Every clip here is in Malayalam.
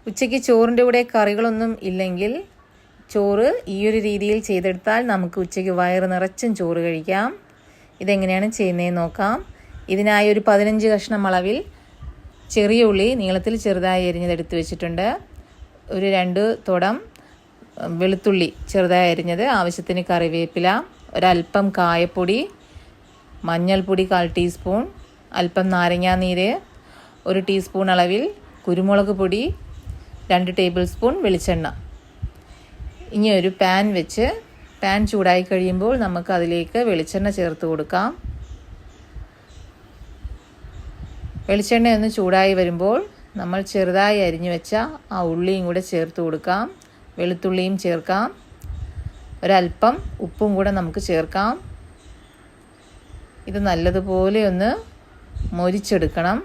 ഉച്ചയ്ക്ക് ചോറിൻ്റെ കൂടെ കറികളൊന്നും ഇല്ലെങ്കിൽ ചോറ് ഈ ഒരു രീതിയിൽ ചെയ്തെടുത്താൽ നമുക്ക് ഉച്ചയ്ക്ക് വയറ് നിറച്ചും ചോറ് കഴിക്കാം. ഇതെങ്ങനെയാണ് ചെയ്യുന്നതെന്ന് നോക്കാം. ഇതിനായി ഒരു 15 കഷ്ണം അളവിൽ ചെറിയ ഉള്ളി നീളത്തിൽ ചെറുതായി അരിഞ്ഞതെടുത്ത് വെച്ചിട്ടുണ്ട്. ഒരു 2 തുടം വെളുത്തുള്ളി ചെറുതായി അരിഞ്ഞത്, ആവശ്യത്തിന് കറിവേപ്പില, ഒരല്പം കായപ്പൊടി, മഞ്ഞൾപ്പൊടി 1/4 ടീസ്പൂൺ, അല്പം നാരങ്ങാനീര്, 1 ടീസ്പൂൺ അളവിൽ കുരുമുളക് പൊടി, 2 ടേബിൾ സ്പൂൺ വെളിച്ചെണ്ണ. ഇനി ഒരു പാൻ വെച്ച് പാൻ ചൂടായി കഴിയുമ്പോൾ നമുക്ക് അതിലേക്ക് വെളിച്ചെണ്ണ ചേർത്ത് കൊടുക്കാം. വെളിച്ചെണ്ണ ഒന്ന് ചൂടായി വരുമ്പോൾ നമ്മൾ ചെറുതായി അരിഞ്ഞു വെച്ച ആ ഉള്ളിയും കൂടെ ചേർത്ത് കൊടുക്കാം. വെളുത്തുള്ളിയും ചേർക്കാം. ഒരല്പം ഉപ്പും കൂടെ നമുക്ക് ചേർക്കാം. ഇത് നല്ലതുപോലെ ഒന്ന് മൊരിച്ചെടുക്കണം.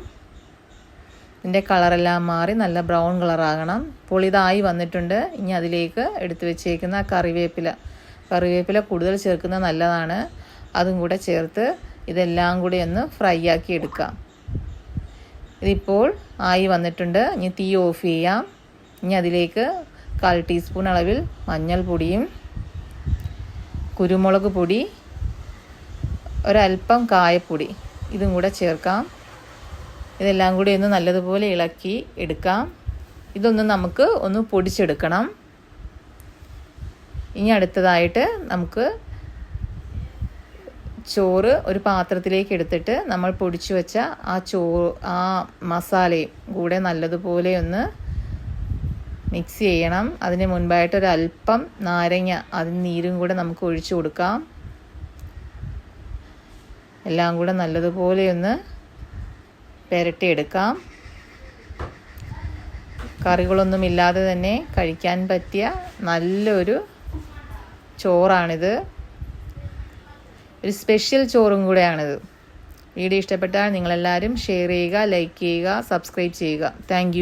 ഇതിൻ്റെ കളറെല്ലാം മാറി നല്ല ബ്രൗൺ കളറാകണം. ഇപ്പോൾ ഇതായി വന്നിട്ടുണ്ട്. ഇനി അതിലേക്ക് എടുത്തു വെച്ചേക്കുന്ന കറിവേപ്പില കൂടുതൽ ചേർക്കുന്നത് നല്ലതാണ്. അതും കൂടെ ചേർത്ത് ഇതെല്ലാം കൂടി ഒന്ന് ഫ്രൈ ആക്കി എടുക്കാം. ഇതിപ്പോൾ ആയി വന്നിട്ടുണ്ട്. ഇനി തീ ഓഫ് ചെയ്യാം. ഇനി അതിലേക്ക് 1/4 ടീസ്പൂൺ അളവിൽ മഞ്ഞൾപ്പൊടിയും കുരുമുളക് പൊടി, ഒരല്പം കായപ്പൊടി ഇതും കൂടെ ചേർക്കാം. ഇതെല്ലാം കൂടി ഒന്ന് നല്ലതുപോലെ ഇളക്കി എടുക്കാം. ഇതൊന്ന് നമുക്ക് ഒന്ന് പൊടിച്ചെടുക്കണം. ഇനി അടുത്തതായിട്ട് നമുക്ക് ചോറ് ഒരു പാത്രത്തിലേക്ക് എടുത്തിട്ട് നമ്മൾ പൊടിച്ചു വെച്ച ആ മസാലയും കൂടെ നല്ലതുപോലെ ഒന്ന് മിക്സ് ചെയ്യണം. അതിന് മുൻപായിട്ട് ഒരല്പം നാരങ്ങ അതിന് നീരും കൂടെ നമുക്ക് ഒഴിച്ചു കൊടുക്കാം. എല്ലാം കൂടെ നല്ലതുപോലെ ഒന്ന് പുരട്ടിയെടുക്കാം. കറികളൊന്നും ഇല്ലാതെ തന്നെ കഴിക്കാൻ പറ്റിയ നല്ലൊരു ചോറാണിത്. ഒരു സ്പെഷ്യൽ ചോറും കൂടെയാണിത്. വീഡിയോ ഇഷ്ടപ്പെട്ടാൽ നിങ്ങളെല്ലാവരും ഷെയർ ചെയ്യുക, ലൈക്ക് ചെയ്യുക, സബ്സ്ക്രൈബ് ചെയ്യുക. താങ്ക്